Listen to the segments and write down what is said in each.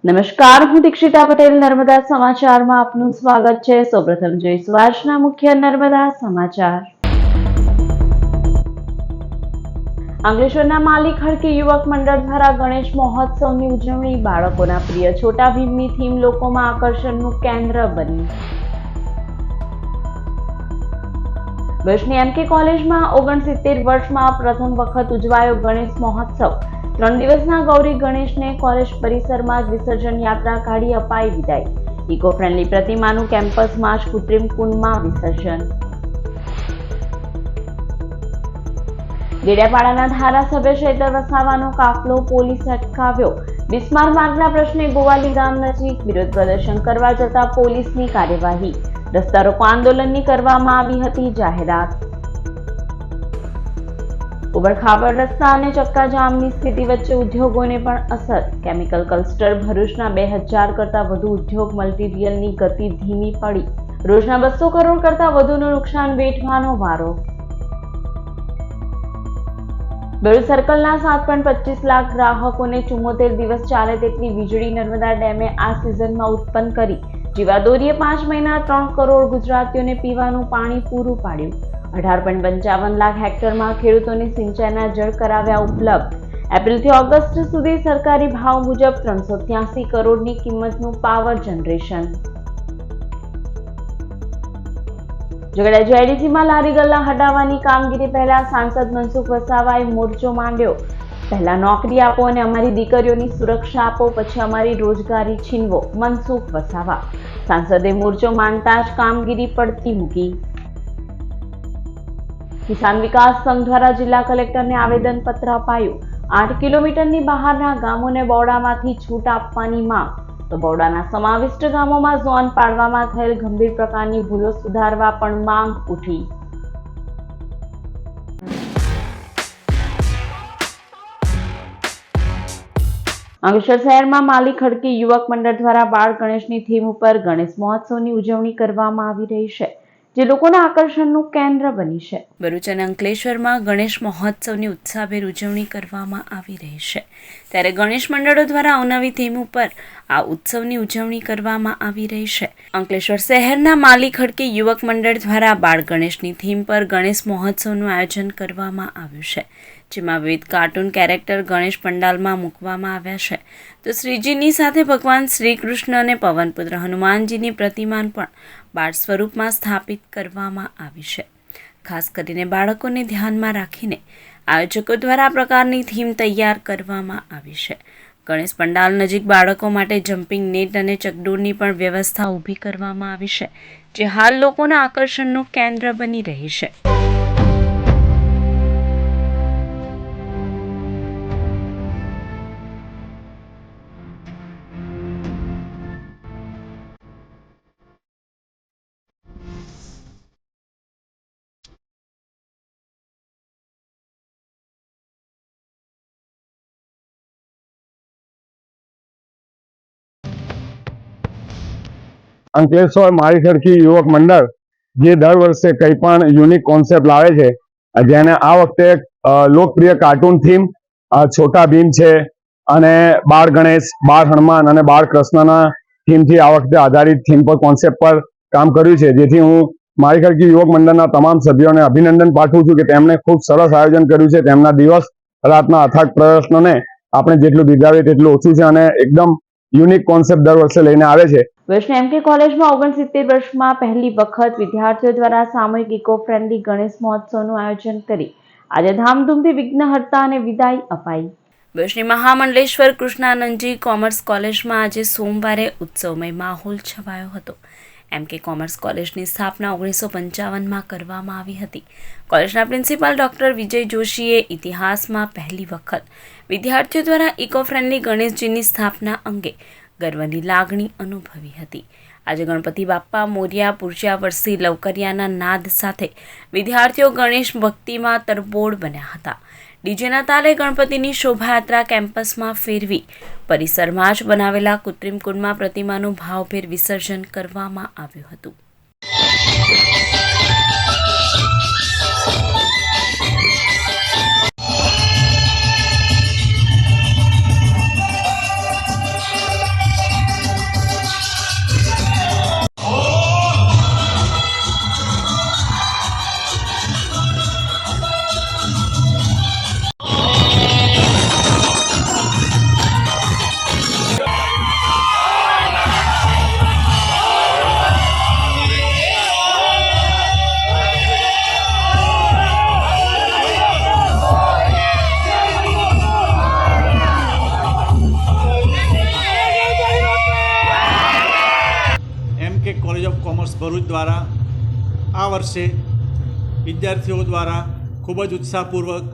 નમસ્કાર, હું દીક્ષિતા પટેલ નર્મદા સમાચારમાં આપનું સ્વાગત છે। સૌપ્રથમ જોઈશું આજના મુખ્ય નર્મદા સમાચાર। અંકલેશ્વરના માલી ખડકી યુવક મંડળ દ્વારા ગણેશ મહોત્સવની ઉજવણી। બાળકોના પ્રિય છોટા ભીમની થીમ લોકોમાં આકર્ષણનું કેન્દ્ર બની। ભુજની એમકે કોલેજમાં 69 વર્ષમાં પ્રથમ વખત ઉજવાયો ગણેશ મહોત્સવ। 3 દિવસના ગૌરી ગણેશને કોલેજ પરિસરમાં જ વિસર્જન યાત્રા કાઢી અપાઈ વિદાય। ઇકો ફ્રેન્ડલી પ્રતિમાનું કેમ્પસમાં જ કૃત્રિમ કુંડમાં વિસર્જન। ડેડિયાપાડાના ધારાસભ્ય ચૈતર વસાવાનો કાફલો પોલીસે અટકાવ્યો। બિસ્માર માર્ગના પ્રશ્ને ગોવાલી ગામ નજીક વિરોધ પ્રદર્શન કરવા જતા પોલીસની કાર્યવાહી। રસ્તા રોકો આંદોલનની કરવામાં આવી હતી જાહેરાત। ઉબડખાબડ રસ્તા અને ચક્કાજામની સ્થિતિ વચ્ચે ઉદ્યોગોને પણ અસર। કેમિકલ ક્લસ્ટર ભરૂચના 2000 કરતા વધુ ઉદ્યોગ મટીરીયલની ગતિ ધીમી પડી। રોજના 200 કરોડ કરતા વધુનું નુકસાન વેઠવાનો વારો। ભરૂચ સર્કલના 7.25 લાખ ગ્રાહકોને 74 દિવસ ચાલે તેટલી વીજળી નર્મદા ડેમે આ સિઝનમાં ઉત્પન્ન કરી। જીવાદોરીએ 5 મહિના 3 કરોડ ગુજરાતીઓને પીવાનું પાણી પૂરું પાડ્યું। 18.55 લાખ હેક્ટરમાં ખેડૂતોને સિંચાઈના જળ કરાવ્યા ઉપલબ્ધ। એપ્રિલથી ઓગસ્ટ સુધી સરકારી ભાવ મુજબ 383 કરોડની કિંમતનું પાવર જનરેશન। ઝઘડા જીઆઈડીસીમાં લારી ગલ્લા હટાવવાની કામગીરી પહેલા સાંસદ મનસુખ વસાવાએ મોરચો માંડ્યો। પહેલા નોકરી આપો અને અમારી દીકરીઓની સુરક્ષા આપો, પછી અમારી રોજગારી છીનવો, મનસુખ વસાવા। સાંસદે મોરચો માંડતા જ કામગીરી પડતી મૂકી। કિસાન વિકાસ સંઘ દ્વારા જિલ્લા કલેક્ટરને આવેદનપત્ર અપાયું। 8 કિલોમીટરની બહારના ગામોને બોર્ડામાંથી છૂટ આપવાની માંગ। તો બોર્ડાના સમાવિષ્ટ ગામોમાં ઝોન પાડવામાં થયેલ ગંભીર પ્રકારની ભૂલો સુધારવા પણ માંગ ઉઠી। અંકલેશ્વર શહેરમાં માલી ખડકી યુવક મંડળ દ્વારા બાળ ગણેશની થીમ ઉપર ગણેશ મહોત્સવની ઉજવણી કરવામાં આવી રહી છે, જે લોકોના આકર્ષણનું કેન્દ્ર બની છે। ભરૂચ અને અંકલેશ્વરમાં ગણેશ મહોત્સવની ઉત્સાહભેર ઉજવણી કરવામાં આવી રહી છે, ત્યારે ગણેશ મંડળો દ્વારા અવનવી થીમ ઉપર આ ઉત્સવની ઉજવણી કરવામાં આવી રહી છે। અંકલેશ્વર શહેરના માલી ખડકી યુવક મંડળ દ્વારા બાળ ગણેશની થીમ પર ગણેશ મહોત્સવનું આયોજન કરવામાં આવ્યું છે, જેમાં વિવિધ કાર્ટૂન કેરેક્ટર ગણેશ પંડાલમાં મૂકવામાં આવ્યા છે। તો શ્રીજીની સાથે ભગવાન શ્રી કૃષ્ણ અને પવનપુત્ર હનુમાનજીની પ્રતિમાન પણ બાળ સ્વરૂપમાં સ્થાપિત કરવામાં આવી છે। ખાસ કરીને બાળકોને ધ્યાનમાં રાખીને આયોજકો દ્વારા આ પ્રકારની થીમ તૈયાર કરવામાં આવી છે। ગણેશ પંડાલ નજીક બાળકો માટે જમ્પિંગ નેટ અને ચકડોળની પણ વ્યવસ્થા ઊભી કરવામાં આવી છે, જે હાલ લોકોના આકર્ષણનું કેન્દ્ર બની રહી છે। અંકલેશ્વર માલી ખડકી યુવક મંડળ જે દર વર્ષે કંઈ પણ યુનિક કોન્સેપ્ટ લાવે છે, જેને આ વખતે લોકપ્રિય કાર્ટૂન થીમ છોટા ભીમ છે અને બાળ ગણેશ, બાળ હનુમાન અને બાળ કૃષ્ણના થીમથી આ વખતે આધારિત થીમ પર કોન્સેપ્ટ પર કામ કર્યું છે, જેથી હું માલી ખડકી યુવક મંડળના તમામ સભ્યોને અભિનંદન પાઠવું છું કે તેમણે ખૂબ સરસ આયોજન કર્યું છે। તેમના દિવસ રાતના અથાગ પ્રયત્નોને આપણે જેટલું બિરદાવીએ તેટલું ઓછું છે અને એકદમ યુનિક કોન્સેપ્ટ દર વર્ષે લઈને આવે છે। ભુજની એમકે કોલેજમાં 69 વર્ષમાં પહેલી વખત વિદ્યાર્થીઓ દ્વારા સામૂહિક ઇકો ફ્રેન્ડલી ગણેશ મહોત્સવનું આયોજન કરી આજે ધામધૂમથી વિઘ્નહર્તા અને વિદાય અપાઈ। ભુજની મહામંડલેશ્વર કૃષ્ણાનંદજી કોમર્સ કોલેજમાં આજે સોમવારે ઉત્સવમય માહોલ છવાયો હતો। એમકે કોમર્સ કોલેજની સ્થાપના 1955માં કરવામાં આવી હતી। કોલેજના પ્રિન્સિપાલ ડોક્ટર વિજય જોશીએ ઇતિહાસમાં પહેલી વખત વિદ્યાર્થીઓ દ્વારા ઇકો ફ્રેન્ડલી ગણેશજીની સ્થાપના અંગે ગર્વની લાગણી અનુભવી હતી। આજે ગણપતિ બાપ્પા મોર્યા પૂજ્યા વર્ષી લવકરિયાના નાદ સાથે વિદ્યાર્થીઓ ગણેશ ભક્તિમાં તરબોળ બન્યા હતા। ડીજેના તાલે ગણપતિની શોભાયાત્રા કેમ્પસમાં ફેરવી પરિસરમાં જ બનાવેલા કૃત્રિમ કુંડમાં પ્રતિમાનું ભાવભેર વિસર્જન કરવામાં આવ્યું હતું। ભરૂચ દ્વારા આ વર્ષે વિદ્યાર્થીઓ દ્વારા ખૂબ જ ઉત્સાહપૂર્વક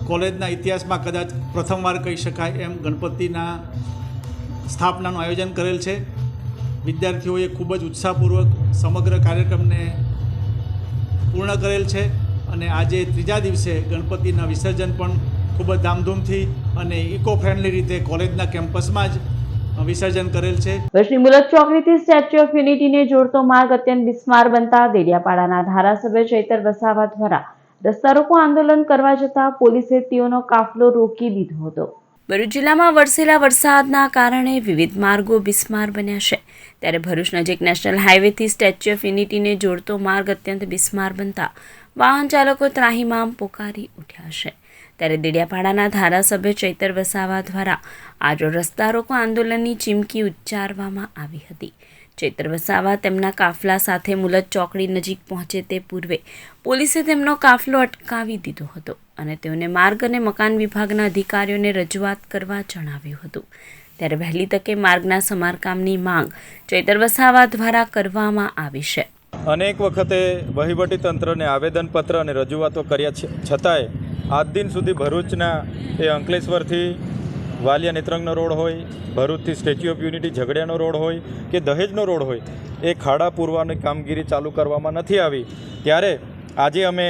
કોલેજના ઇતિહાસમાં કદાચ પ્રથમવાર કહી શકાય એમ ગણપતિના સ્થાપનાનું આયોજન કરેલ છે. વિદ્યાર્થીઓએ ખૂબ જ ઉત્સાહપૂર્વક સમગ્ર કાર્યક્રમને પૂર્ણ કરેલ છે અને આજે ત્રીજા દિવસે ગણપતિના વિસર્જન પણ ખૂબ જ ધામધૂમથી અને ઇકો ફ્રેન્ડલી રીતે કોલેજના કેમ્પસમાં જ વિસર્જન કરેલ છે. વર્ષની મુલત ચોકડીથી સ્ટેચ્યુ ઓફ યુનિટીને જોડતો માર્ગ અત્યંત બિસ્માર બનતા દેડિયાપાડાના ધારાસભ્ય ચૈતર વસાવા દ્વારા રસ્તા રોકો આંદોલન કરવા જતા પોલીસે તેઓનો કાફલો રોકી દીધો હતો. ભરૂચ જિલ્લામાં વરસેલા વરસાદના કારણે વિવિધ માર્ગો બિસ્માર બન્યા છે. ત્યારે ભરૂચ નજીક નેશનલ હાઈવેથી સ્ટેચ્યુ ઓફ યુનિટીને જોડતો માર્ગ અત્યંત બિસ્માર બનતા વાહન ચાલકો ત્રાહિમામ પોકારી ઉઠ્યા છે. ત્યારે દેડિયાપાડાના ધારાસભ્ય ચૈતર વસાવા દ્વારા આજે રસ્તા રોકો આંદોલનની ચીમકી ઉચ્ચારવામાં આવી હતી. ચૈતર વસાવા તેમના કાફલા સાથે મુલત ચોકડી નજીક પહોંચે તે પૂર્વે પોલીસે તેમનો કાફલો અટકાવી દીધો હતો અને તેઓને માર્ગ અને મકાન વિભાગના અધિકારીઓને રજૂઆત કરવા જણાવ્યું હતું. ત્યારે વહેલી તકે માર્ગના સમારકામની માંગ ચૈતર વસાવા દ્વારા કરવામાં આવી છે. અનેક વખતે વહીવટી તંત્રને આવેદનપત્ર અને રજૂઆતો કર્યા છતાંય આજ દિન સુધી ભરૂચના એ અંકલેશ્વરથી વાલિયા નેત્રંગનો રોડ હોય, ભરૂચથી સ્ટેચ્યુ ઓફ યુનિટી ઝઘડિયાનો રોડ હોય કે દહેજનો રોડ હોય, એ ખાડા પૂરવાની કામગીરી ચાલુ કરવામાં નથી આવી. ત્યારે આજે અમે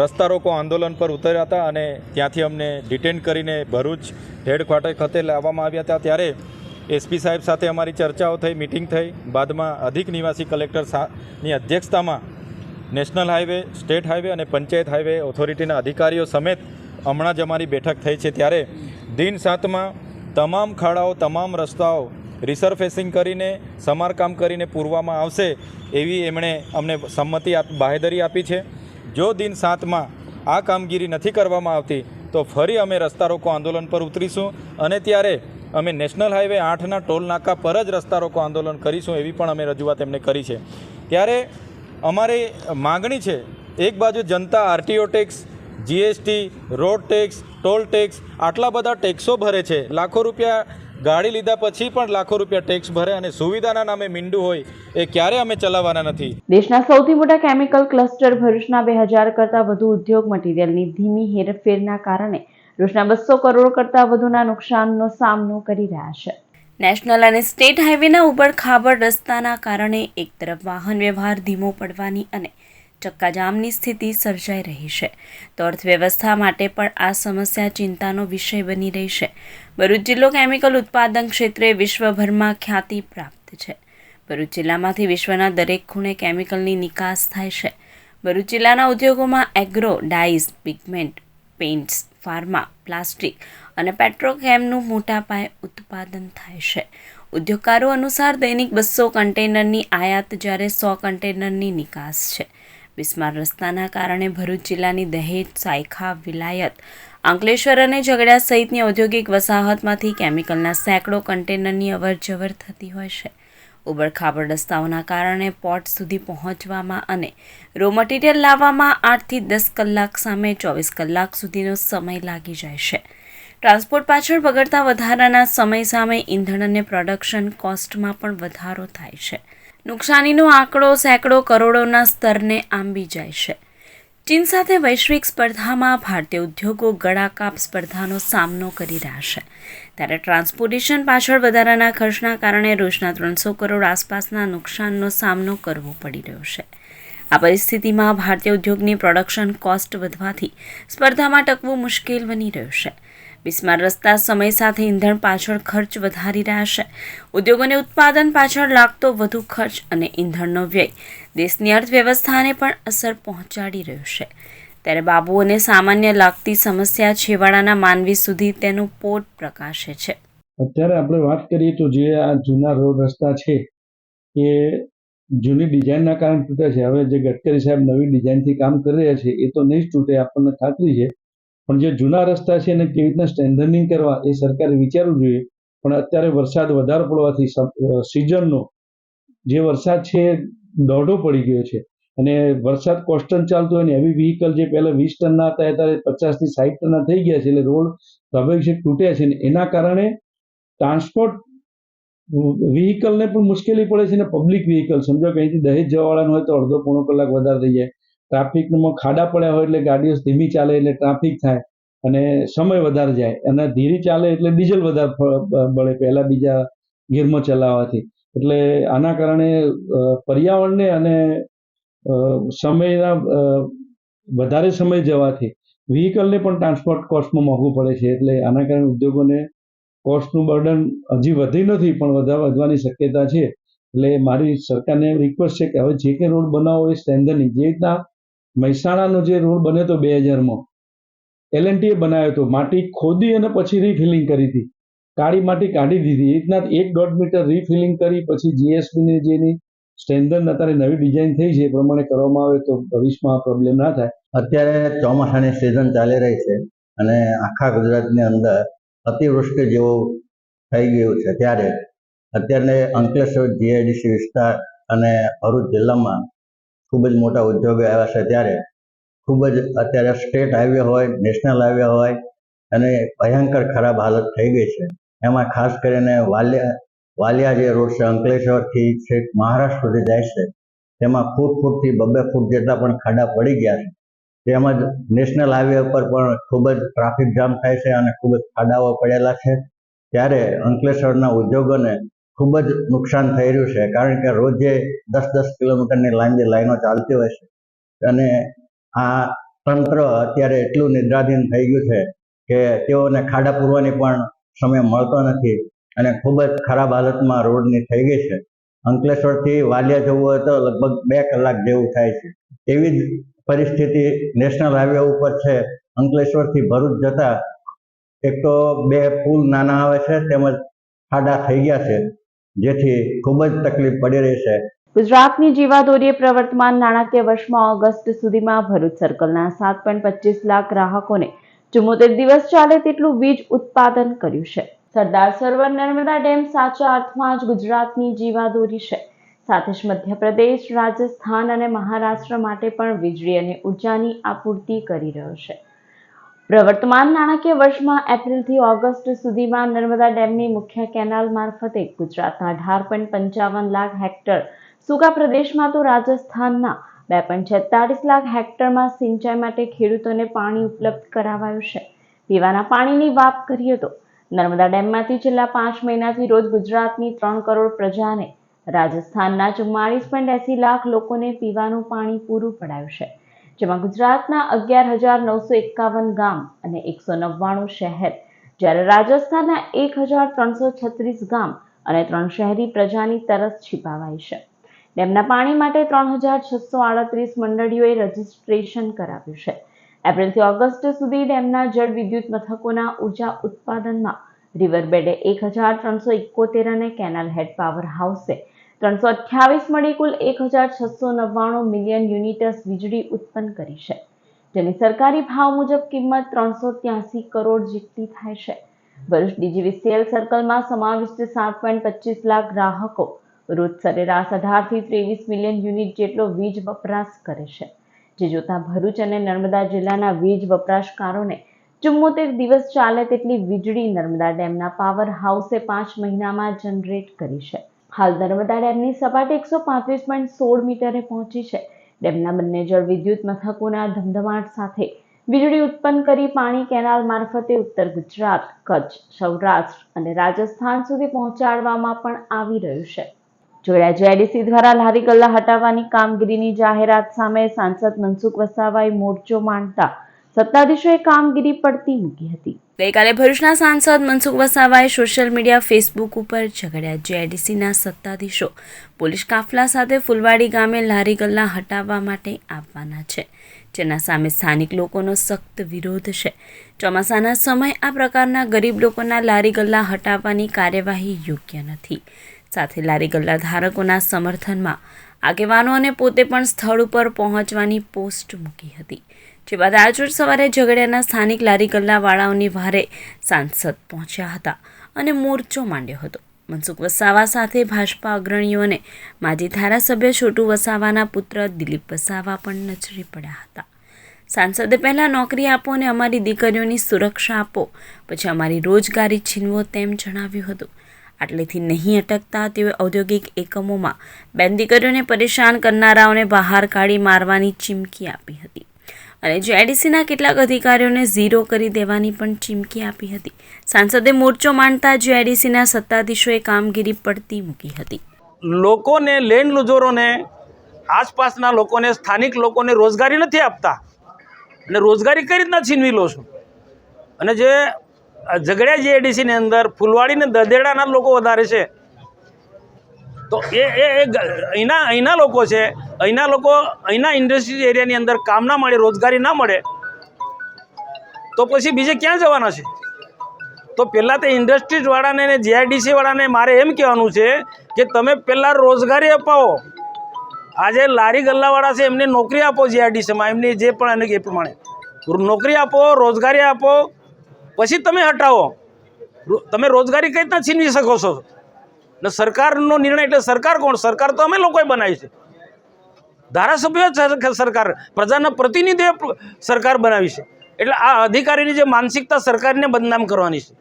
રસ્તા રોકો આંદોલન પર ઉતર્યા હતા અને ત્યાંથી અમને ડિટેન કરીને ભરૂચ હેડક્વાર્ટર ખાતે લાવવામાં આવ્યા હતા. ત્યારે એસપી સાહેબ સાથે અમારી ચર્ચાઓ થઈ, મિટિંગ થઈ. બાદમાં અધિક નિવાસી કલેક્ટરની અધ્યક્ષતામાં નેશનલ હાઈવે, સ્ટેટ હાઈવે અને પંચાયત હાઈવે ઓથોરિટીના અધિકારીઓ સમેત હમણાં જ અમારી બેઠક થઈ છે. ત્યારે દિન 7માં તમામ ખાડાઓ, તમામ રસ્તાઓ રિસરફેસિંગ કરીને સમારકામ કરીને પૂરવામાં આવશે એવી એમણે અમને બાહેધરી આપી છે. જો દિન 7માં આ કામગીરી નથી કરવામાં આવતી તો ફરી અમે રસ્તા રોકો આંદોલન પર ઉતરીશું અને ત્યારે અમે નેશનલ હાઈવે 8ના ટોલ નાકા પર જ રસ્તા રોકો આંદોલન કરીશું એવી પણ અમે રજૂઆત એમને કરી છે. ત્યારે અમારી માગણી છે, એક બાજુ જનતા RTO tax, GST, road tax, toll tax આટલા બધા ટેક્સો ભરે છે. લાખો રૂપિયા ગાડી લીધા પછી પણ લાખો રૂપિયા ટેક્સ ભરે અને સુવિધાના નામે મીંડું હોય એ ક્યારે અમે ચલાવવાના નથી. દેશના સૌથી મોટા કેમિકલ ક્લસ્ટર ભરૂચના 2000 કરતાં વધુ ઉદ્યોગ મટીરિયલની ધીમી હેરફેરના કારણે રોજના 200 કરોડ કરતાં વધુના નુકસાનનો સામનો કરી રહ્યા છે. નેશનલ અને સ્ટેટ હાઈવેના ઉબડખાબડ રસ્તાના કારણે એક તરફ વાહન વ્યવહાર ધીમો પડવાની અને ચક્કાજામની સ્થિતિ સર્જાઈ રહી છે, તો અર્થવ્યવસ્થા માટે પણ આ સમસ્યા ચિંતાનો વિષય બની રહી છે. ભરૂચ જિલ્લો કેમિકલ ઉત્પાદન ક્ષેત્રે વિશ્વભરમાં ખ્યાતિ પ્રાપ્ત છે. ભરૂચ જિલ્લામાંથી વિશ્વના દરેક ખૂણે કેમિકલની નિકાસ થાય છે. ભરૂચ જિલ્લાના ઉદ્યોગોમાં agro, dyes, pigment, paints, pharma, plastic અને પેટ્રોકેમનું મોટા પાયે ઉત્પાદન થાય છે. ઉદ્યોગકારો અનુસાર દૈનિક 200 કન્ટેનરની આયાત જ્યારે 100 કન્ટેનરની નિકાસ છે. બિસ્માર રસ્તાના કારણે ભરૂચ જિલ્લાની દહેજ, સાયખા, વિલાયત, અંકલેશ્વર અને ઝઘડિયા સહિતની ઔદ્યોગિક વસાહતમાંથી કેમિકલના સેંકડો કન્ટેનરની અવરજવર થતી હોય છે. ઉબડખાબડ રસ્તાઓના કારણે પોર્ટ સુધી પહોંચવામાં અને રો મટીરિયલ લાવવામાં 8 થી 10 કલાક સામે 24 કલાક સુધીનો સમય લાગી જાય છે. ટ્રાન્સપોર્ટ પાછળ બગડતા વધારાના સમય સામે ઇંધણ અને પ્રોડક્શન કોસ્ટમાં પણ વધારો થાય છે. નુકસાનીનો આંકડો સેંકડો કરોડોના સ્તરને આંબી જાય છે. ચીન સાથે વૈશ્વિક સ્પર્ધામાં ભારતીય ઉદ્યોગો ગળાકાપ સ્પર્ધાનો સામનો કરી રહ્યા છે. ત્યારે ટ્રાન્સપોર્ટેશન પાછળ વધારાના ખર્ચના કારણે રોજના 300 કરોડ આસપાસના નુકસાનનો સામનો કરવો પડી રહ્યો છે. આ પરિસ્થિતિમાં ભારતીય ઉદ્યોગની પ્રોડક્શન કોસ્ટ વધવાથી સ્પર્ધામાં ટકવું મુશ્કેલ બની રહ્યું છે. બિસ્માર રસ્તા સમય સાથે ઇંધણ પાછળ ખર્ચ વધારી રહ્યા છે. ઉદ્યોગોને ઉત્પાદન પાછળ લાગતો વધુ ખર્ચ અને ઇંધણનો વ્યય દેશની અર્થવ્યવસ્થાને પણ અસર પહોંચાડી રહ્યો છે. ત્યારે બાબુઓને સામાન્ય લાગતી સમસ્યા છેવાડાના માનવી સુધી તેનું પોટ પ્રકાશે છે. અત્યારે આપણે વાત કરીએ તો જે આ જૂના રોડ રસ્તા છે એ જૂની ડિઝાઇનના કારણે તૂટે છે. હવે જે ગડકરી સાહેબ નવી ડિઝાઇનથી કામ કરી રહ્યા છે એ તો નહીં જ તૂટે, આપણને ખાતરી છે. પણ જે જૂના રસ્તા છે એને કેવી રીતના સ્ટ્રેન્થનિંગ કરવા એ સરકારે વિચારવું જોઈએ. પણ અત્યારે વરસાદ વધારે પડવાથી સિઝનનો જે વરસાદ છે દોઢો પડી ગયો છે અને વરસાદ કોન્સ્ટન્ટ ચાલતો હોય ને હેવી વ્હીકલ જે પહેલાં 20 ટનના હતા અત્યારે 50 થી 60 ટનના થઈ ગયા છે. એટલે રોડ સ્વાભાવિક તૂટ્યા છે ને એના કારણે ટ્રાન્સપોર્ટ વ્હીકલને પણ મુશ્કેલી પડે છે ને પબ્લિક વ્હીકલ સમજો કે અહીંથી દહેજ જવાવાળાનું હોય તો અડધો પોણો કલાક વધારે થઈ જાય. ટ્રાફિકમાં ખાડા પડ્યા હોય એટલે ગાડીઓ ધીમી ચાલે એટલે ટ્રાફિક થાય અને સમય વધારે જાય અને ધીરી ચાલે એટલે ડીઝલ વધારે બળે પહેલા બીજા ગિયરમાં ચલાવવાથી. એટલે આના કારણે પર્યાવરણને અને સમયના વધારે સમય જવાથી વ્હીકલને પણ ટ્રાન્સપોર્ટ કોસ્ટમાં મોંઘું પડે છે. એટલે આના કારણે ઉદ્યોગોને કોસ્ટનું બર્ડન હજી વધી નથી પણ વધવાની શક્યતા છે. એટલે મારી સરકારને રિક્વેસ્ટ છે કે હવે જે કંઈ રોડ બનાવો એ સ્ટ્રેન્થનિંગ, જે રીતના મહેસાણાનો જે રોડ બન્યો હતો 2000માં L&T બનાવ્યો હતો, માટી ખોદી અને પછી રીફિલિંગ કરી હતી, કાળી માટી કાઢી દીધી, એ રીતના 1-1.5 મીટર રીફિલિંગ કરી પછી GSBની જેની સ્ટેન્ડર્ડ અત્યારે નવી ડિઝાઇન થઈ છે એ પ્રમાણે કરવામાં આવે તો ભવિષ્યમાં પ્રોબ્લેમ ના થાય. અત્યારે ચોમાસાની સિઝન ચાલી રહી છે અને આખા ગુજરાતની અંદર અતિવૃષ્ટિ જેવું થઈ ગયું છે, ત્યારે અત્યારે અંકલેશ્વર GIDC વિસ્તાર અને ભરૂચ જિલ્લામાં ખૂબ જ મોટા ઉદ્યોગો આવ્યા છે. ત્યારે ખૂબ જ અત્યારે સ્ટેટ હાઈવે હોય, નેશનલ હાઈવે હોય અને ભયંકર ખરાબ હાલત થઈ ગઈ છે. એમાં ખાસ કરીને વાલિયા જે રોડ છે અંકલેશ્વરથી છેક મહારાષ્ટ્ર સુધી જાય છે, તેમાં ફૂટથી 2 ફૂટ જેટલા પણ ખાડા પડી ગયા છે. તેમજ નેશનલ હાઈવે ઉપર પણ ખૂબ જ ટ્રાફિક જામ થાય છે અને ખૂબ જ ખાડાઓ પડેલા છે. ત્યારે અંકલેશ્વરના ઉદ્યોગોને ખૂબ જ નુકસાન થઈ રહ્યું છે, કારણ કે રોજે 10-10 કિલોમીટરની લાઈનો ચાલતી હોય છે અને આ તંત્ર અત્યારે એટલું નિદ્રાધીન થઈ ગયું છે કે તેઓને ખાડા પૂરવાની પણ સમય મળતો નથી અને ખૂબ જ ખરાબ હાલતમાં રોડની થઈ ગઈ છે. અંકલેશ્વરથી વાલિયા જવું હોય તો લગભગ 2 કલાક જેવું થાય છે. એવી જ પરિસ્થિતિ નેશનલ હાઈવે ઉપર છે. અંકલેશ્વરથી ભરૂચ જતા એક તો 2 પુલ નાના આવે છે તેમજ ખાડા થઈ ગયા છે, જેથી ખૂબ જ તકલીફ પડી રહી છે. ગુજરાતની જીવાદોરીએ પ્રવર્તમાન નાણાકીય વર્ષમાં ઓગસ્ટ સુધીમાં ભરૂચ સર્કલના 7.25 લાખ ગ્રાહકોને 74 દિવસ ચાલે તેટલું વીજ ઉત્પાદન કર્યું છે. સરદાર સરોવર નર્મદા ડેમ સાચા અર્થમાં જ ગુજરાતની જીવાદોરી છે. સાથે જ મધ્યપ્રદેશ, રાજસ્થાન અને મહારાષ્ટ્ર માટે પણ વીજળી અને ઉર્જાની આપૂર્તિ કરી રહ્યો છે. પ્રવર્તમાન નાણાકીય વર્ષમાં એપ્રિલથી ઓગસ્ટ સુધીમાં નર્મદા ડેમની મુખ્ય કેનાલ મારફતે ગુજરાતના 18.55 લાખ હેક્ટર સૂકા પ્રદેશમાં તો રાજસ્થાનના 2.46 લાખ હેક્ટરમાં સિંચાઈ માટે ખેડૂતોને પાણી ઉપલબ્ધ કરાવાયું છે. પીવાના પાણીની વાત કરીએ તો નર્મદા ડેમમાંથી છેલ્લા 5 મહિનાથી રોજ ગુજરાતની 3 કરોડ પ્રજાને, રાજસ્થાનના 44.80 લાખ લોકોને પીવાનું પાણી પૂરું પડાયું છે, જેમાં ગુજરાતના 11,951 ગામ અને 199 શહેર, જ્યારે રાજસ્થાનના 1,336 ગામ અને 3 શહેરી પ્રજાની તરસ છીપાવાઈ છે. ડેમના પાણી માટે 3,638 મંડળીઓએ રજીસ્ટ્રેશન કરાવ્યું છે. એપ્રિલથી ઓગસ્ટ સુધી ડેમના જળ વિદ્યુત મથકોના ઉર્જા ઉત્પાદનમાં રિવરબેડે 1,371 અને કેનાલ હેડ પાવર હાઉસે 328 મળી કુલ 1,699 મિલિયન યુનિટ્સ વીજળી ઉત્પન્ન કરી છે, જેની સરકારી ભાવ મુજબ કિંમત 383 કરોડ જેટલી થાય છે. ભરૂચ DGVCL સર્કલમાં સમાવિષ્ટ 7.25 લાખ ગ્રાહકો રોજ સરેરાશ 18 થી 23 મિલિયન યુનિટ જેટલો વીજ વપરાશ કરે છે, જે જોતા ભરૂચ અને નર્મદા જિલ્લાના વીજ વપરાશકારોને 74 દિવસ ચાલે તેટલી વીજળી નર્મદા ડેમના પાવર હાઉસે 5 મહિનામાં જનરેટ કરી છે. હાલ નર્મદા ડેમની સપાટી 135.16 મીટરે પહોંચી છે. ડેમના બંને જળ વિદ્યુત મથકોના ધમધમાટ સાથે વીજળી ઉત્પન્ન કરી પાણી કેનાલ મારફતે ઉત્તર ગુજરાત, કચ્છ, સૌરાષ્ટ્ર અને રાજસ્થાન સુધી પહોંચાડવામાં પણ આવી રહ્યું છે. જોડા GIDC દ્વારા લારી ગલ્લા હટાવવાની કામગીરીની જાહેરાત સામે સાંસદ મનસુખ વસાવાએ મોરચો માંડતા સત્તાધીશોએ કામગીરી પડતી મૂકી હતી. ગઈકાલે ભરૂચના સાંસદ મનસુખ વસાવાએ સોશિયલ મીડિયા ફેસબુક ઉપર ઝઘડ્યા GIDCના સત્તાધીશો પોલીસ કાફલા સાથે ફુલવાડી ગામે લારી ગલ્લા હટાવવા માટે આવવાના છે, જેના સામે સ્થાનિક લોકોનો સખ્ત વિરોધ છે. ચોમાસાના સમય આ પ્રકારના ગરીબ લોકોના લારી ગલ્લા હટાવવાની કાર્યવાહી યોગ્ય નથી. સાથે લારી ગલ્લા ધારકોના સમર્થનમાં આગેવાનો અને પોતે પણ સ્થળ ઉપર પહોંચવાની પોસ્ટ મૂકી હતી. જે બાદ આજરોજ સવારે ઝઘડિયાના સ્થાનિક લારી ગલ્લાવાળાઓની વારે સાંસદ પહોંચ્યા હતા અને મોરચો માંડ્યો હતો. મનસુખ વસાવા સાથે ભાજપા અગ્રણીઓ અને માજી ધારાસભ્ય છોટુ વસાવાના પુત્ર દિલીપ વસાવા પણ નજરે પડ્યા હતા. સાંસદે પહેલા નોકરી આપો અને અમારી દીકરીઓની સુરક્ષા આપો, પછી અમારી રોજગારી છીનવો તેમ જણાવ્યું હતું. આટલેથી નહીં અટકતા તેઓ ઔદ્યોગિક એકમોમાં બેન દીકરીઓને પરેશાન કરનારાઓને બહાર કાઢી મારવાની ચીમકી આપી હતી અને જીઆઈડીસીના કેટલાક અધિકારીઓને ઝીરો કરી દેવાની પણ ચીમકી આપી હતી. સાંસદે મોરચો માંડતા જીઆઈડીસીના સત્તાધીશોએ કામગીરી પડતી મૂકી હતી. લોકોને, લેન્ડ લુઝરોને, આસપાસના લોકોને, સ્થાનિક લોકોને રોજગારી નથી આપતા અને રોજગારી કઈ રીતના છીનવી લો છો? અને જે ઝઘડિયા જીઆઈડીસીની અંદર ફૂલવાડી ને દદેડાના લોકો વધારે છે, તો એ અહીંના લોકો છે. અહીંના ઇન્ડસ્ટ્રીઝ એરિયાની અંદર કામ ના મળે, રોજગારી ના મળે, તો પછી બીજે ક્યાં જવાના છે? તો પહેલાં તે ઇન્ડસ્ટ્રીઝવાળાને ને જીઆઈડીસીવાળાને મારે એમ કહેવાનું છે કે તમે પહેલાં રોજગારી અપાવો. આજે લારી ગલ્લાવાળા છે એમને નોકરી આપો, જીઆઈડીસીમાં એમની જે પણ એ પ્રમાણે નોકરી આપો, રોજગારી આપો, પછી તમે હટાવો. તમે રોજગારી કઈ રીતના છીનવી શકો છો? ને સરકારનો નિર્ણય એટલે સરકાર કોણ? સરકાર તો અમે લોકોએ બનાવી છે. ધારાસભ્યો સરકાર, પ્રજાના પ્રતિનિધિઓ સરકાર બનાવી છે. એટલે આ અધિકારીની જે માનસિકતા સરકારને બદનામ કરવાની છે.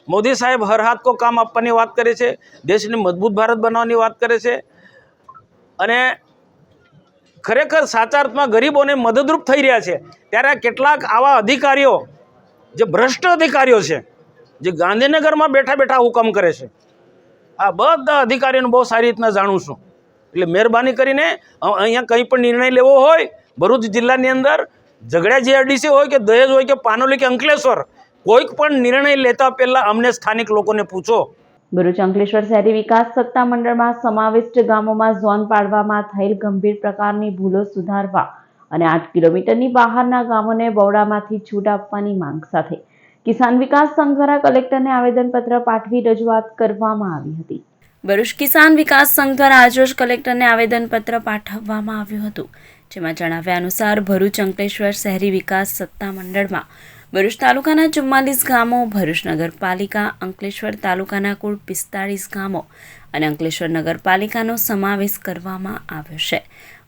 મોદી સાહેબ હર હાથ કો કામ આપવાની વાત કરે છે, દેશને મજબૂત ભારત બનાવવાની વાત કરે છે અને ખરેખર સાચા અર્થમાં ગરીબોને મદદરૂપ થઈ રહ્યા છે. ત્યારે કેટલાક આવા અધિકારીઓ, જે ભ્રષ્ટ અધિકારીઓ છે, જે ગાંધીનગરમાં બેઠા બેઠા હુકમ કરે છે, આ બધા અધિકારીઓને બહુ સારી રીતના જાણું છું. એટલે મહેરબાની કરીને અહીંયા કંઈ પણ નિર્ણય લેવો હોય, ભરૂચ જિલ્લાની અંદર ઝઘડિયા જીઆઈડીસી હોય કે દહેજ હોય કે પાનોલી કે અંકલેશ્વર, કોઈક પણ નિર્ણય લેતા પહેલાં અમને સ્થાનિક લોકોને પૂછો. ભરૂચ અંકલેશ્વર શહેરી વિકાસ સત્તામંડળમાં સમાવિષ્ટ ગામોમાં ઝોન પાડવામાં થયેલ ગંભીર પ્રકારની ભૂલો સુધારવા અને 8 કિલોમીટરની બહારના ગામોને બરોડામાંથી છૂટ આપવાની માંગ સાથે કિસાન વિકાસ સંઘ દ્વારા કલેક્ટરને આવેદનપત્ર પાઠવી રજૂઆત કરવામાં આવી હતી. ભરૂચ કિસાન વિકાસ સંઘ દ્વારા આજરોજ કલેક્ટરને આવેદનપત્ર પાઠવવામાં આવ્યું હતું, જેમાં જણાવ્યા અનુસાર ભરૂચ અંકલેશ્વર શહેરી વિકાસ સત્તામંડળમાં ભરૂચ તાલુકાના 44 ગામો, ભરૂચ નગરપાલિકા, અંકલેશ્વર તાલુકાના કુલ 45 ગામો અને અંકલેશ્વર નગરપાલિકાનો સમાવેશ કરવામાં આવ્યો છે.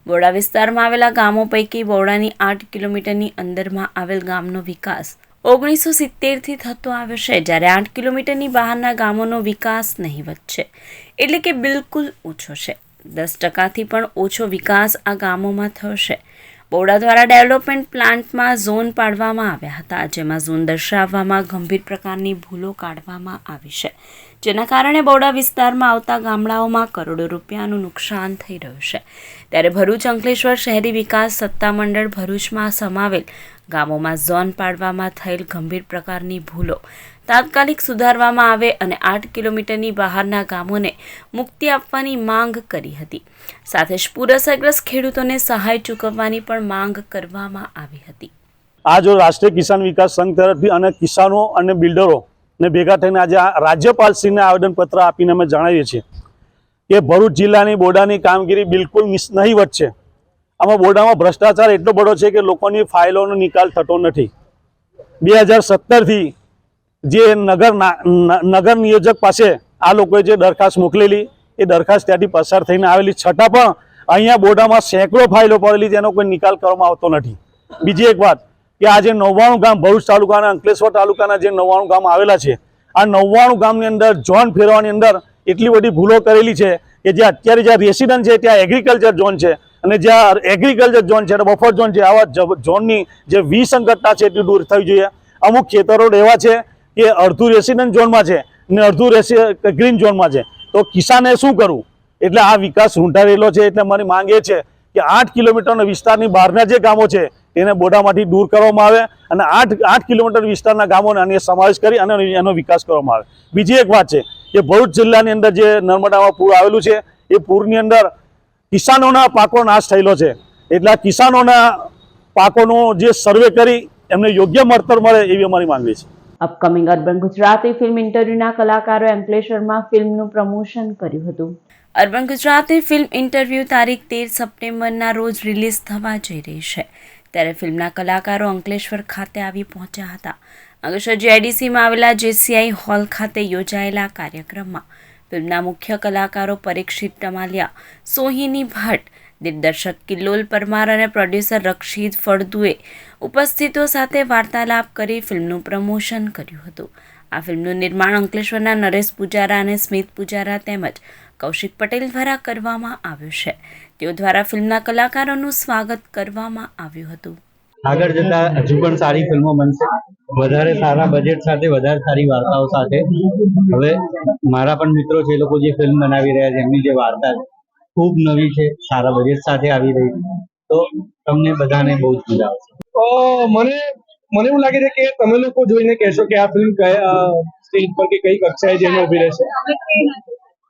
બરોડા વિસ્તારમાં આવેલા ગામો પૈકી બરોડાની 8 કિલોમીટરની અંદરમાં આવેલ ગામનો વિકાસ 1970થી થતો આવ્યો છે, જ્યારે 8 કિલોમીટરની બહારના ગામોનો વિકાસ નહીવત છે, એટલે કે બિલકુલ ઓછો છે. 10%થી પણ ઓછો વિકાસ આ ગામોમાં થયો છે. બરોડા દ્વારા ડેવલપમેન્ટ પ્લાન્ટમાં ઝોન પાડવામાં આવ્યા હતા, જેમાં ઝોન દર્શાવવામાં ગંભીર પ્રકારની ભૂલો કાઢવામાં આવી છે, જેના કારણે બરોડા વિસ્તારમાં આવતા ગામડાઓમાં કરોડો રૂપિયાનું નુકસાન થઈ રહ્યું છે. ત્યારે ભરૂચ અંકલેશ્વર શહેરી વિકાસ સત્તામંડળ ભરૂચમાં સમાવેલ ગામોમાં ઝોન પાડવામાં થયેલ ગંભીર પ્રકારની ભૂલો તાત્કાલિક સુધારવામાં આવે અને 8 કિલોમીટરની બહારના ગામોને મુક્તિ આપવાની માંગ કરી હતી. સાથે જ પૂરઅસરગ્રસ્ત ખેડૂતોને સહાય ચૂકવવાની પણ માંગ કરવામાં આવી હતી. આજ રાષ્ટ્રીય કિસાન વિકાસ સંઘ તરફથી અને કિસાનો અને બિલ્ડરો ને ભેગા થઈને આજે રાજ્યપાલશ્રીને આવેદનપત્ર આપીને અમે જણાવીએ છીએ કે ભરૂચ જિલ્લાની બોર્ડાની કામગીરી બિલકુલ નહીવત છે. આમાં બોર્ડામાં ભ્રષ્ટાચાર એટલો બધો છે કે લોકોની ફાઇલોનો નિકાલ થતો નથી. 2017થી જે નગર નિયોજક પાસે આ લોકોએ જે દરખાસ્ત મોકલેલી, એ દરખાસ્ત ત્યાંથી પસાર થઈને આવેલી, છતાં પણ અહીંયા બોર્ડામાં સેંકડો ફાઇલો પડેલી, જેનો કોઈ નિકાલ કરવામાં આવતો નથી. બીજી એક વાત કે આ જે 99 ગામ ભરૂચ તાલુકાના, અંકલેશ્વર તાલુકાના જે 99 ગામ આવેલા છે, આ 99 ગામની અંદર ઝોન ફેરવાની અંદર એટલી બધી ભૂલો કરેલી છે કે જે અત્યારે જ્યાં રેસિડન્ટ છે ત્યાં એગ્રીકલ્ચર ઝોન છે અને જ્યાં એગ્રીકલ્ચર ઝોન છે બફર ઝોન છે. આવા ઝોનની જે વિસંગતતા છે એટલી દૂર થવી જોઈએ. અમુક ખેતરો એવા છે કે અડધું રેસિડન્ટ ઝોનમાં છે ને અડધું ગ્રીન ઝોનમાં છે, તો કિસાને શું કરવું? એટલે આ વિકાસ રૂંધાયેલો છે. એટલે મારી માંગ એ છે કે 8 કિલોમીટરના વિસ્તારની બહારના જે ગામો છે એને બોર્ડામાંથી દૂર કરવામાં આવે અને 8 કિલોમીટર વિસ્તારના ગામોને આને સમાવેશ કરી અને એનો વિકાસ કરવામાં આવે. બીજી એક વાત છે કે ભરૂચ જિલ્લાની અંદર જે નર્મદામાં પૂર આવેલું છે, એ પૂરની અંદર કિસાનોના પાકો નાશ થયેલો છે. એટલે આ કિસાનોના પાકોનો જે સર્વે કરી એમને યોગ્ય મળતર મળે એવી અમારી માંગણી છે. અપકમિંગ અર્બન ગુજરાતી ફિલ્મ ઇન્ટરવ્યુના કલાકારોએ અંકલેશ્વરમાં ફિલ્મનું પ્રમોશન કર્યું હતું. અર્બન ગુજરાતી ફિલ્મ ઇન્ટરવ્યુ તારીખ 13 સપ્ટેમ્બરના રોજ રિલીઝ થવા જઈ રહી છે, ત્યારે ફિલ્મના કલાકારો અંકલેશ્વર ખાતે આવી પહોંચ્યા હતા. અંકલેશ્વર જીઆઈડીસીમાં આવેલા JCI હોલ ખાતે યોજાયેલા કાર્યક્રમમાં ફિલ્મના મુખ્ય કલાકારો પરીક્ષિત ટમાલિયા, સોહિની ભટ્ટ, દિગ્દર્શક કિલ્લોલ પરમાર અને પ્રોડ્યુસર રક્ષિત ફળદુએ ઉપસ્થિતો સાથે વાર્તાલાપ કરી ફિલ્મનું પ્રમોશન કર્યું હતું. આ ફિલ્મનું નિર્માણ અંકલેશ્વરના નરેશ પૂજારા અને સ્મિત પૂજારા તેમજ કૌશિક પટેલ દ્વારા કરવામાં આવ્યું છે. તેઓ દ્વારા ફિલ્મના કલાકારોનું સ્વાગત કરવામાં આવ્યું હતું. આગળ જતા હજુ પણ સારી ફિલ્મો બનશે, વધારે સારા બજેટ સાથે, વધારે સારી વાર્તાઓ સાથે. હવે મારા પણ મિત્રો છે, એ લોકો જે ફિલ્મ બનાવી રહ્યા છે, એમની જે વાર્તા છે ખૂબ નવી છે, સારા બજેટ સાથે આવી રહી છે, તો તમને બધાને બહુ જ મજા આવશે. મને એવું લાગે છે કે તમે લોકો જોઈને કહેશો કે આ ફિલ્મ કયા સ્ટેજ પર કે કઈ કક્ષાએ જઈને ઉભી રહેશે,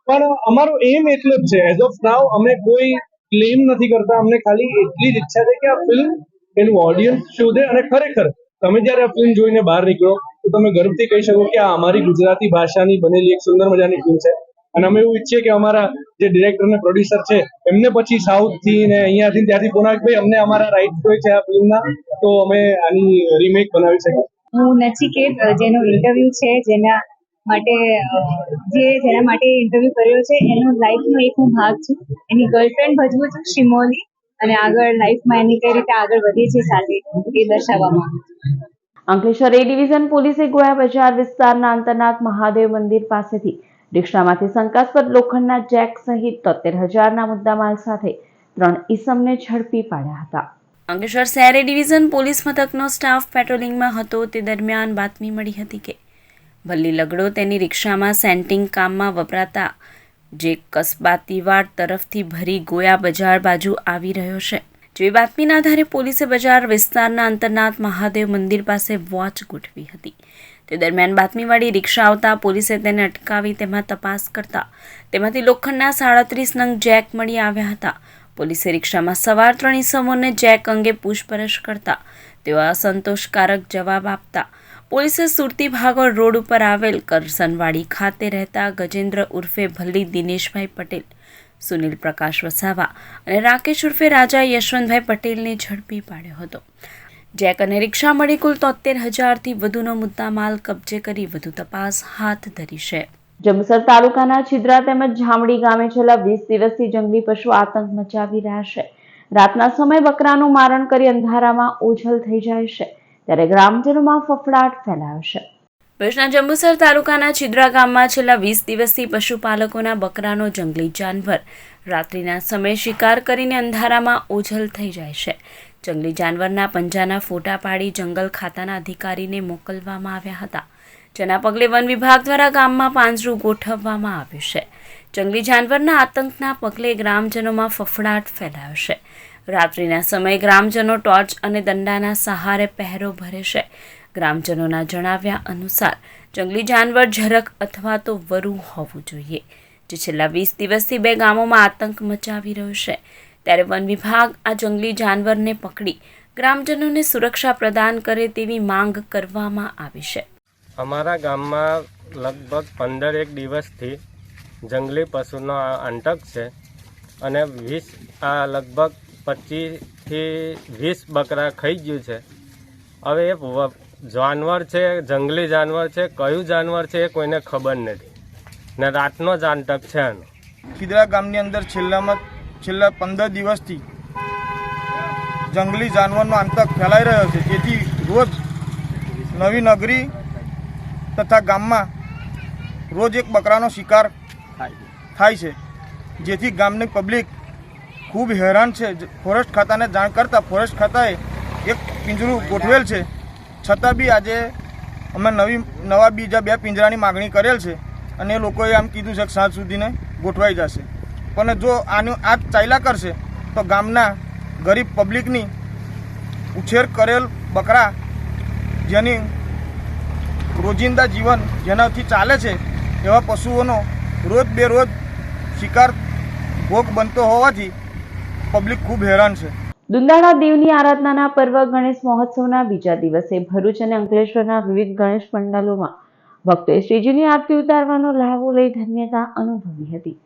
પણ અમારો એમ એટલો જ છે. એઝ ઓફ નાઉ અમે કોઈ ક્લેમ નથી કરતા. અમને ખાલી એટલી જ ઈચ્છા છે કે આ ફિલ્મ એનું ઓડિયન્સ શોધે અને ખરેખર તમે જ્યારે આ ફિલ્મ જોઈને બહાર નીકળો તો તમે ગર્વથી કહી શકો કે આ અમારી ગુજરાતી ભાષાની બનેલી એક સુંદર મજાની ફિલ્મ છે. અને અમે એવું ઈચ્છીએ કે અમારા જે ડિરેક્ટર અને પ્રોડ્યુસર છે એમને પછી સાઉથથી ને અહીંયાથી ત્યાંથી કોનાકભાઈ અમને અમારા રાઇટ્સ હોય છે આ ફિલ્મના, તો અમે આની રીમેક બનાવી શકીએ. હું નચિકેત, જેનો ઇન્ટરવ્યુ છે, જેના માટે ઇન્ટરવ્યુ કર્યો છે, એનો લાઈફનો એક હું ભાગ છું. એની ગર્લફ્રેન્ડ ભજવું છું, શિમોલી, અને આગળ લાઈફમાં એની કઈ રીતે આગળ વધે છે સાથે એ દર્શાવવામાં આવ્યું છે. અંકલેશ્વર એ ડિવિઝન પોલીસે ગોયા બજાર વિસ્તારના અંતરનાથ મહાદેવ મંદિર પાસેથી રિક્ષામાંથી શંકાસ્પદ લોખંડના જેક સહિત 73,000ના મુદ્દામાલ સાથે 3 ઈસમને ઝડપી પાડ્યા હતા. અંકલેશ્વર શહેર એ ડિવિઝન પોલીસ મથકનો સ્ટાફ પેટ્રોલિંગમાં હતો તે દરમિયાન બાતમી મળી હતી કે ભલ્લી લગડો તેની રિક્ષામાં સેન્ટિંગ કામમાં વપરાતા જે કસબાતીવાડ તરફથી ભરી ગોયા બજાર બાજુ આવી રહ્યો છે. જેવી બાતમીના આધારે પોલીસે બજાર વિસ્તારના અંતરનાથ મહાદેવ મંદિર પાસે વોચ ગોઠવી હતી. તે દરમિયાન બાતમીવાળી રિક્ષા આવતા પોલીસે તેને અટકાવી તેમાં તપાસ કરતા તેમાંથી લોખંડના 37 નંગ જેક મળી આવ્યા હતા. પોલીસે રિક્ષામાં સવાર 3 ઈસમોને જેક અંગે પૂછપરછ કરતા તેઓ અસંતોષકારક જવાબ આપતા પોલીસે સુરતી ભાગોળ રોડ ઉપર આવેલ કરસનવાડી ખાતે રહેતા ગજેન્દ્ર ઉર્ફે ભલ્લી દિનેશભાઈ પટેલ, સુનિલ પ્રકાશ વસાવા અને રાકેશ ઉર્ફે રાજા યશવંતભાઈ પટેલને ઝડપી પાડ્યો હતો. જેક અને રિક્ષા મળી કુલ 73,000થી વધુનો મુદ્દામાલ કબજે કરી વધુ તપાસ હાથ ધરી છે. જંબુસર તાલુકાના છિદ્રા તેમજ જામડી ગામે છેલ્લા 20 દિવસથી જંગલી પશુ આતંક મચાવી રહ્યા છે. રાતના સમયે બકરાનું મારણ કરી અંધારામાં ઓઝલ થઈ જાય છે, ત્યારે ગ્રામજનોમાં ફફડાટ ફેલાયો છે. ભુજના જંબુસર તાલુકાના છિદ્રા ગામમાં છેલ્લા 20 દિવસથી પશુપાલકોના બકરાનો જંગલી જાનવર રાત્રિના સમયે શિકાર કરીને અંધારામાં ઓઝલ થઈ જાય છે. જંગલી જાનવરના પંજાના ફોટા પાડી જંગલ ખાતાના અધિકારીને મોકલવામાં આવ્યા હતા, જેના પગલે વન વિભાગ દ્વારા ગામમાં પાંજરું ગોઠવવામાં આવ્યું છે. જંગલી જાનવરના આતંકના પગલે ગ્રામજનોમાં ફફડાટ ફેલાયો છે. રાત્રિના સમયે ગ્રામજનો ટોર્ચ અને દંડાના સહારે પહેરો ભરે છે. ગ્રામજનોના જણાવ્યા અનુસાર જંગલી જાનવર ઝરક અથવા તો વરુ હોવું જોઈએ, જે છેલ્લા 20 દિવસથી 2 ગામોમાં આતંક મચાવી રહ્યો છે. ત્યારે વન વિભાગ આ જંગલી જાનવરને પકડી ગ્રામજનોને સુરક્ષા પ્રદાન કરે તેવી માંગ કરવામાં આવી છે. અમારા ગામમાં લગભગ 15 દિવસથી જંગલી પશુનો આતંક છે અને લગભગ 25થી 20 બકરા ખાઈ ગયું છે. હવે એ જાનવર છે, જંગલી જાનવર છે, કયું જાનવર છે એ કોઈને ખબર નથી ને રાતનો જ આતંક છે આનો. ખીદરા ગામની અંદર છેલ્લા 15 દિવસથી જંગલી જાનવરનો આતંક ફેલાઈ રહ્યો છે, જેથી રોજ નવી નગરી તથા ગામમાં રોજ એક બકરાનો શિકાર થાય છે, જેથી ગામની પબ્લિક ખૂબ હેરાન છે. ફોરેસ્ટ ખાતાને જાણ કરતાં ફોરેસ્ટ ખાતાએ એક પિંજરું ગોઠવેલ છે, છતાં બી આજે અમે નવા બીજા 2 પિંજરાની માગણી કરેલ છે અને એ લોકોએ આમ કીધું છે કે સાંજ સુધીને ગોઠવાઈ જશે. પણ જો આનું આ ચાલ્યા કરશે તો ગામના ગરીબ પબ્લિકની ઉછેર કરેલ બકરા, જેની રોજિંદા જીવન જેનાથી ચાલે છે, એવા પશુઓનો રોજ બેરોજ શિકાર ભોગ બનતો હોવાથી પબ્લિક ખૂબ હેરાન છે. દુંદાળા દેવની આરાધનાના પર્વ ગણેશ મહોત્સવના બીજા દિવસે ભરૂચ અને અંકલેશ્વરના વિવિધ ગણેશ પંડાલોમાં ભક્તોએ શ્રીજીની આરતી ઉતારવાનો લહાવો લઈ ધન્યતા અનુભવી હતી.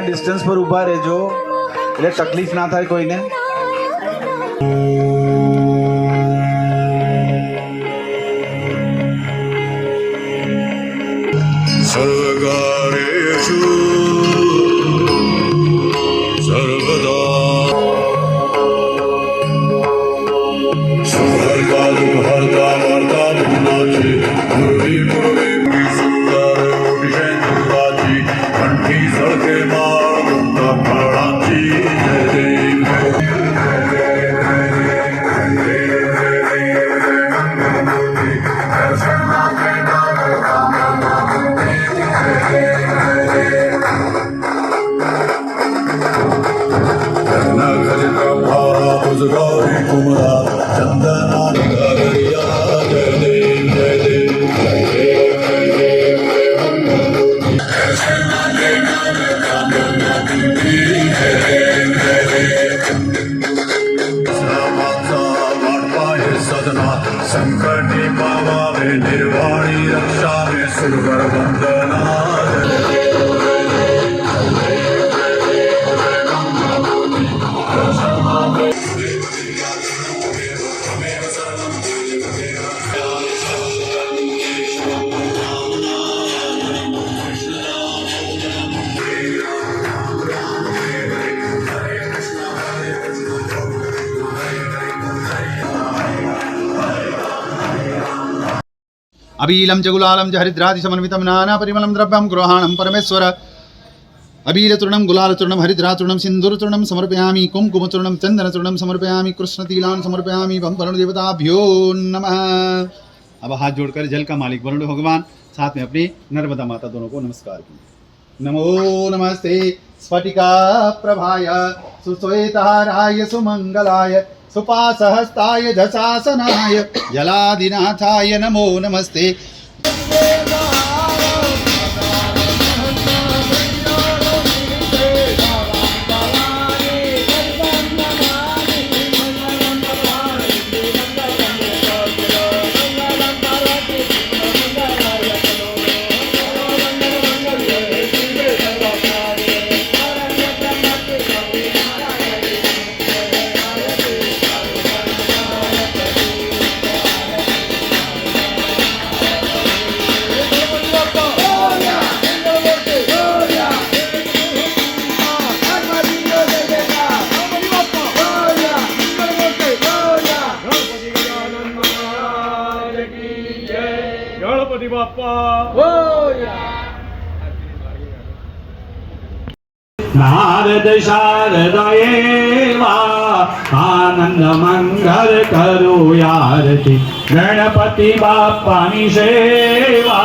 ડિસ્ટન્સ પર ઊભા રહેજો એટલે તકલીફ ના થાય કોઈને. સર્વકાર્યેષુ સર્વદા સુહર્તા દુઃખહર્તા વાર્તા દુઃખનાચી પૂર્વી પૂર્વી સુંદર વિષેન્દ્રાચી કંઠી સળકે માળ મુક્ત ફળાચી જય संकटे पावावे निर्वाणी रक्षा में सुरवर वंदना अबीलम जगुलालम हरिद्रादि समन्वितम नाना परिमलम द्रव्यम गृहाणम परमेश्वर अबीरचूर्णं गुलालचूर्णं हरिद्राचूर्णं सिन्दूरचूर्णं समर्पयामि कुमकुमचूर्णं चन्दनचूर्णं समर्पयामि कृष्णतिलान् समर्पयामि बम वरुण देवताभ्यो नमः। अब हाथ जोड़कर जल का मालिक वरुण भगवान, साथ में अपनी नर्मदा माता दोनों को नमस्कार कीजिए। नमो नमस्ते स्फटिका प्रभाय सुश्वेताराय सुमंगलाय सुपासहस्ताय झसासनाय जलादिनाथाय नमो नमस्ते। नारद शारदयेवा आनंद मंगल करुयारती गणपति बाप्पानी सेवा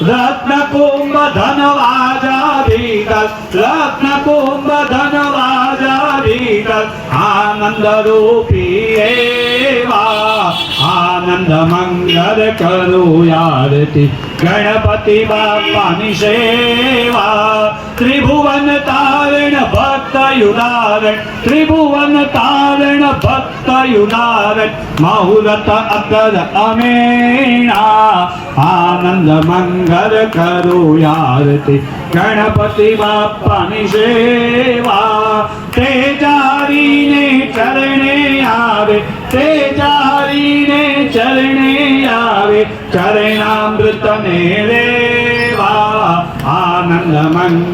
रत्न कुंभ धनवाजाधीतल रत्न कुंभ धनवाजाधीतल आनंद रूपी एवा आनंद मंगल करुयारती गणपति बाप्पानी सेवा त्रिभुवन तारण भक्त युदारण त्रिभुवन तारण भक्त युदारण मुहूर्त अकर अमेणा आनंद मंगल करुयारती गणपति बाप्पानी सेवा तेजारीने चरणे आवे तेजारीने चरणे आवे चरणामृत ने रेवा आनंद मंगल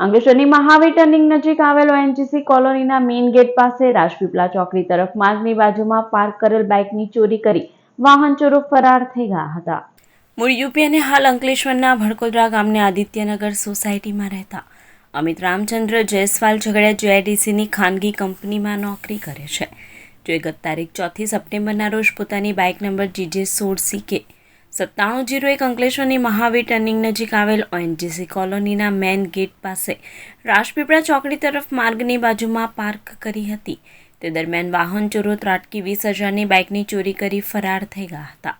અંકલેશ્વરની મહાવીર ટર્નિંગ નજીક આવેલ ઓએનજીસી કોલોનીના મેઇન ગેટ પાસે રાજપીપળા ચોકડી તરફ માર્ગની બાજુમાં પાર્ક કરેલ બાઇકની ચોરી કરી વાહન ચોરો ફરાર થઈ ગયા હતા. મૂળ યુપી અને હાલ અંકલેશ્વરના ભડકોદરા ગામની આદિત્યનગર સોસાયટીમાં રહેતા અમિત રામચંદ્ર જયસ્વાલ ઝઘડિયા જીઆઈડીસીની ખાનગી કંપનીમાં નોકરી કરે છે. જે ગત તારીખ 4 સપ્ટેમ્બરના રોજ પોતાની બાઇક નંબર GJ16CK 9701 અંકલેશ્વરની મહાવીર ટર્નિંગ નજીક આવેલ ઓએનજીસી કોલોનીના મેન ગેટ પાસે રાજપીપળા ચોકડી તરફ માર્ગની બાજુમાં પાર્ક કરી હતી. તે દરમિયાન વાહન ચોરો ત્રાટકી 20,000ની બાઇકની ચોરી કરી ફરાર થઈ ગયા હતા.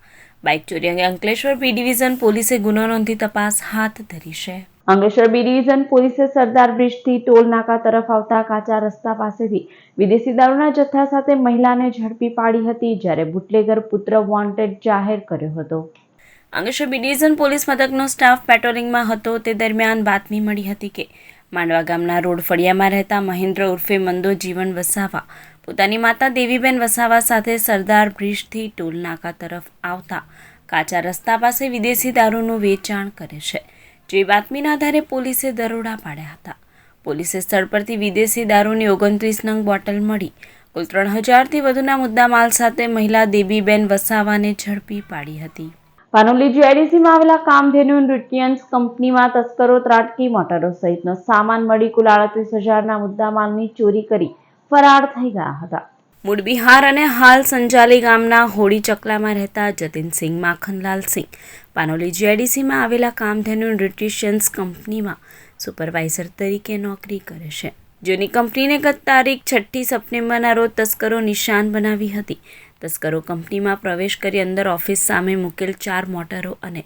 બાઇક ચોરી અંગે અંકલેશ્વર બી ડિવિઝન પોલીસે ગુનો નોંધી તપાસ હાથ ધરી છે. અંકલેશ્વર બી ડિવિઝન પોલીસે સરદાર બ્રિજથી ટોલ નાકા તરફ આવતા કાચા રસ્તા પાસેથી વિદેશી દારૂના જથ્થા સાથે મહિલાને ઝડપી પાડી હતી, જ્યારે બુટલેગર પુત્ર વોન્ટેડ જાહેર કર્યો હતો. અંકલેશ્વર બી ડિવિઝન પોલીસ મથકનો સ્ટાફ પેટ્રોલિંગમાં હતો. તે દરમિયાન બાતમી મળી હતી કે માંડવા ગામના રોડ ફળિયામાં રહેતા મહેન્દ્ર ઉર્ફે મંદો જીવન વસાવા પોતાની માતા દેવીબેન વસાવા સાથે સરદાર બ્રિજથી ટોલ નાકા તરફ આવતા કાચા રસ્તા પાસે વિદેશી દારૂનું વેચાણ કરે છે. જે બાતમીના આધારે પોલીસે દરોડા પાડ્યા હતા. પોલીસે સ્થળ પરથી વિદેશી દારૂની 29 નંગ બોટલ મળી કુલ 3000થી વધુના મુદ્દામાલ સાથે મહિલા દેબીબેન વસાવાને ઝડપી પાડી હતી. પાનોલી જીઆઈડીસીમાં આવેલા કામધેનુ ન્યુટ્રિયન્ટ્સ કંપનીમાં તસ્કરો ત્રાટકી મોટરો સહિતનો સામાન મળી કુલ 38,000ના મુદ્દામાલની ચોરી કરી ફરાર થઈ ગયા હતા. મૂળ બિહાર અને હાલ સંજાલી ગામના હોડી ચકલામાં રહેતા જતીનસિંહ માખનલાલસિંહ પાનોલી જીઆઈડીસીમાં આવેલા કામધેનુ ન્યુટ્રિશન્સ કંપનીમાં સુપરવાઇઝર તરીકે નોકરી કરે છે. જેની કંપનીને ગત તારીખ 6 સપ્ટેમ્બરના રોજ તસ્કરો નિશાન બનાવી હતી. તસ્કરો કંપનીમાં પ્રવેશ કરી અંદર ઓફિસ સામે મૂકેલ 4 મોટરો અને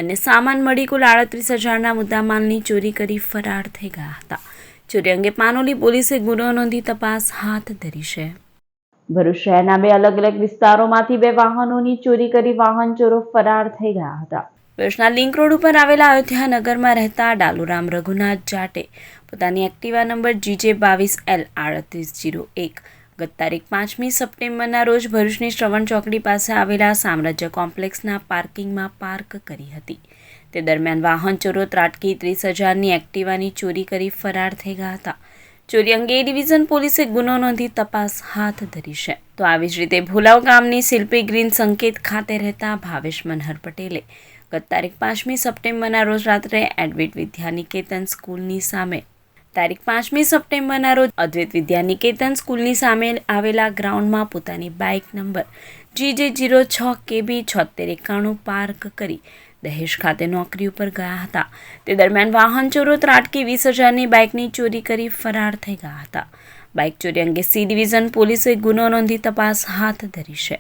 અન્ય સામાન મળી કુલ 38,000ના મુદ્દામાલની ચોરી કરી ફરાર થઈ ગયા હતા. ચોરી અંગે પાનોલી પોલીસે ગુનો નોંધી તપાસ હાથ ધરી છે. ભરૂચ શહેરના 2 અલગ અલગ વિસ્તારોમાંથી 2 વાહનોની ચોરી કરી વાહન ચોરો ફરાર થઈ ગયા હતા. ભરૂચના લિંક રોડ ઉપર આવેલા અયોધ્યા નગરમાં રહેતા ડાલુરામ રઘુનાથ જાટે પોતાની એક્ટિવા નંબર GJ22L 3801 ગત તારીખ 5મી સપ્ટેમ્બરના રોજ ભરૂચની શ્રવણ ચોકડી પાસે આવેલા સામ્રાજ્ય કોમ્પ્લેક્સના પાર્કિંગમાં પાર્ક કરી હતી. તે દરમિયાન વાહન ચોરો ત્રાટકી 30,000ની એક્ટિવાની ચોરી કરી ફરાર થઈ ગયા હતા. ચોરી અંગે ડિવિઝન પોલીસે ગુનો નોંધી તપાસ હાથ ધરી છે. તો આવી જ રીતે ભોલાવ ગામની શિલ્પી ગ્રીન સંકેત ખાતે રહેતા ભાવેશ મનહર પટેલે ગત તારીખ 5મી સપ્ટેમ્બરના રોજ રાત્રે એડવેટ વિદ્યાનિકેતન સ્કૂલની સામે અદ્વૈત વિદ્યાનિકેતન સ્કૂલની સામે આવેલા ગ્રાઉન્ડમાં પોતાની બાઇક નંબર GJ06KB 7691 પાર્ક કરી દહેજ ખાતે નોકરી ઉપર ગયા હતા. તે દરમિયાન વાહન ચોરો ત્રાટકી 20,000ની બાઇકની ચોરી કરી ફરાર થઈ ગયા હતા. બાઇક ચોરી અંગે સી ડિવિઝન પોલીસે ગુનો નોંધી તપાસ હાથ ધરી છે.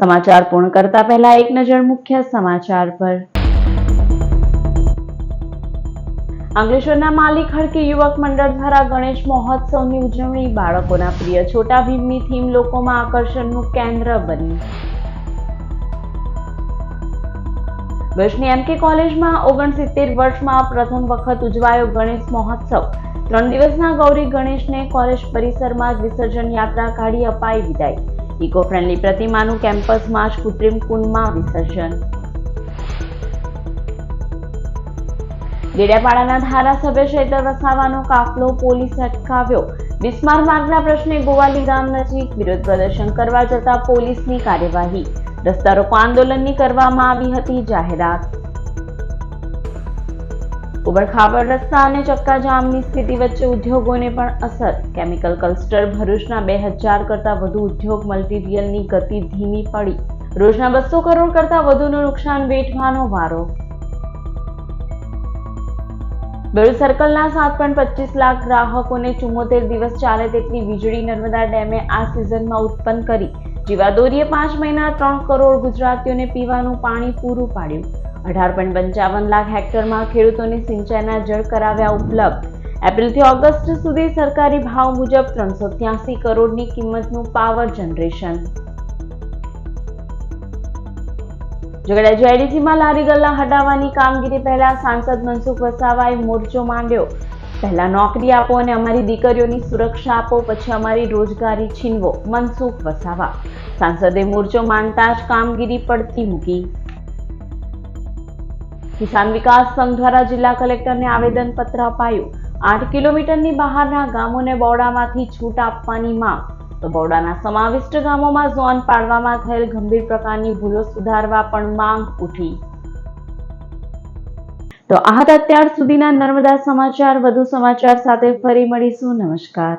સમાચાર પૂર્ણ કરતા પહેલા એક નજર મુખ્ય સમાચાર પર. અંકલેશ્વરના માલી ખડકી યુવક મંડળ દ્વારા ગણેશ મહોત્સવની ઉજવણી. બાળકોના પ્રિય છોટા ભીમની થીમ લોકોમાં આકર્ષણનું કેન્દ્ર બની. ભરૂચની MK કોલેજમાં 69 વર્ષમાં પ્રથમ વખત ઉજવાયો ગણેશ મહોત્સવ. 3 દિવસના ગૌરી ગણેશને કોલેજ પરિસરમાં જ વિસર્જન યાત્રા કાઢી અપાઈ વિદાય. ઇકો ફ્રેન્ડલી પ્રતિમાનું કેમ્પસમાં જ કૃત્રિમ કુંડમાં વિસર્જન. ડેડિયાપાડાના ધારાસભ્ય ચૈતર વસાવાનો કાફલો પોલીસે અટકાવ્યો. બિસ્માર માર્ગના પ્રશ્ને ગોવાલી ગામ નજીક વિરોધ પ્રદર્શન કરવા જતા પોલીસની કાર્યવાહી. રસ્તા રોકો આંદોલનની કરવામાં આવી હતી જાહેરાત. ઉબડખાબડ રસ્તા અને ચક્કાજામની સ્થિતિ વચ્ચે ઉદ્યોગોને પણ અસર. કેમિકલ ક્લસ્ટર ભરૂચના 2000 કરતા વધુ ઉદ્યોગ મટીરીયલની ગતિ ધીમી પડી. રોજના 200 કરોડ કરતા વધુનું નુકસાન વેઠવાનો વારો. ભરૂચ સર્કલના 7.25 લાખ ગ્રાહકોને 74 દિવસ ચાલે તેટલી વીજળી નર્મદા ડેમે આ સિઝનમાં ઉત્પન્ન કરી. જીવાદોરીએ 5 મહિના 3 કરોડ ગુજરાતીઓને પીવાનું પાણી પૂરું પાડ્યું. 18.55 લાખ હેક્ટરમાં ખેડૂતોને સિંચાઈના જળ કરાવ્યા ઉપલબ્ધ. એપ્રિલથી ઓગસ્ટ સુધી સરકારી ભાવ મુજબ 383 કરોડની કિંમતનું પાવર જનરેશન. ઝઘડા જીઆઈડીસીમાં લારી ગલ્લા હટાવવાની કામગીરી પહેલા સાંસદ મનસુખ વસાવાએ મોરચો માંડ્યો. પહેલા નોકરી આપો અને અમારી દીકરીઓની સુરક્ષા આપો, પછી અમારી રોજગારી છીનવો. મનસુખ વસાવા. સાંસદે મોરચો માંડતા જ કામગીરી પડતી મૂકી. કિસાન વિકાસ સંઘ દ્વારા જિલ્લા કલેક્ટરને આવેદનપત્ર અપાયું. 8 કિલોમીટરની બહારના ગામોને બોર્ડામાંથી છૂટ આપવાની માંગ. તો બરોડાના સમાવિષ્ટ ગામોમાં ઝોન પાડવામાં થયેલ ગંભીર પ્રકારની ભૂલો સુધારવા પણ માંગ ઉઠી. તો આ હતા અત્યાર સુધીના નર્મદા સમાચાર. વધુ સમાચાર સાથે ફરી મળીશું. નમસ્કાર.